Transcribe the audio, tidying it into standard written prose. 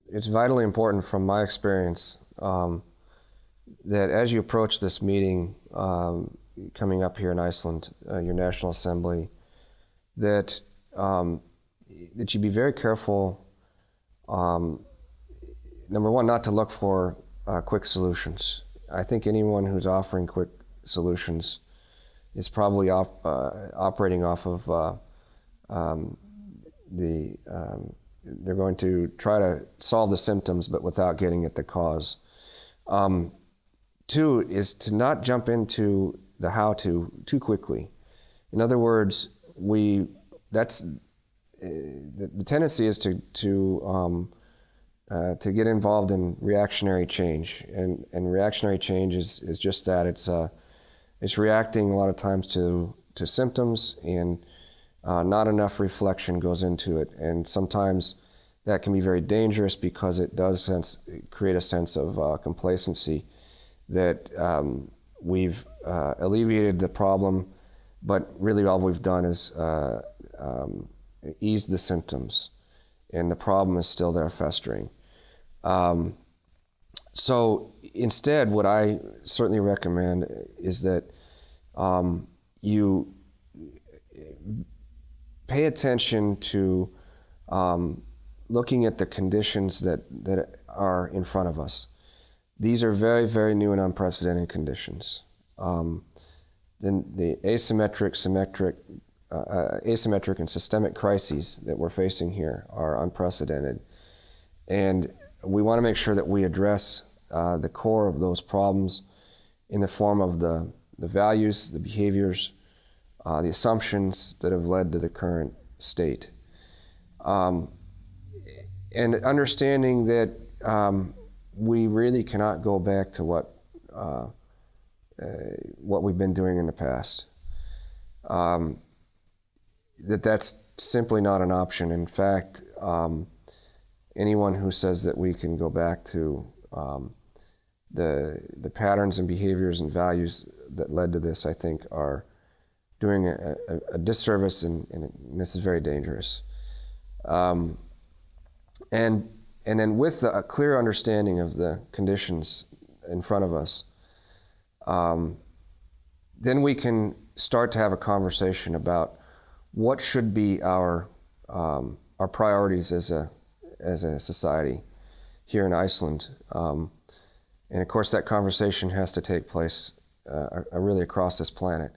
it's vitally important from my experience that as you approach this meeting coming up here in Iceland, your National Assembly, that you be very careful, number one, not to look for quick solutions. I think anyone who's offering quick solutions is probably operating off of they're going to try to solve the symptoms but without getting at the cause. Two is to not jump into the how-to too quickly. In other words, the tendency is to get involved in reactionary change, and reactionary change is just that. It's reacting a lot of times to symptoms, and not enough reflection goes into it, and sometimes that can be very dangerous because it does create a sense of complacency that we've alleviated the problem, but really all we've done is ease the symptoms, and the problem is still there festering. So instead, what I certainly recommend is that you pay attention to looking at the conditions that are in front of us. These are very, very new and unprecedented conditions. Then the asymmetric, and systemic crises that we're facing here are unprecedented. And we want to make sure that we address the core of those problems in the form of the values, the behaviors, the assumptions that have led to the current state. And understanding that we really cannot go back to what we've been doing in the past. That's simply not an option. In fact, anyone who says that we can go back to the patterns and behaviors and values that led to this, I think, are doing a disservice, and this is very dangerous. And then with a clear understanding of the conditions in front of us, then we can start to have a conversation about what should be our priorities as a society here in Iceland. And of course that conversation has to take place really across this planet.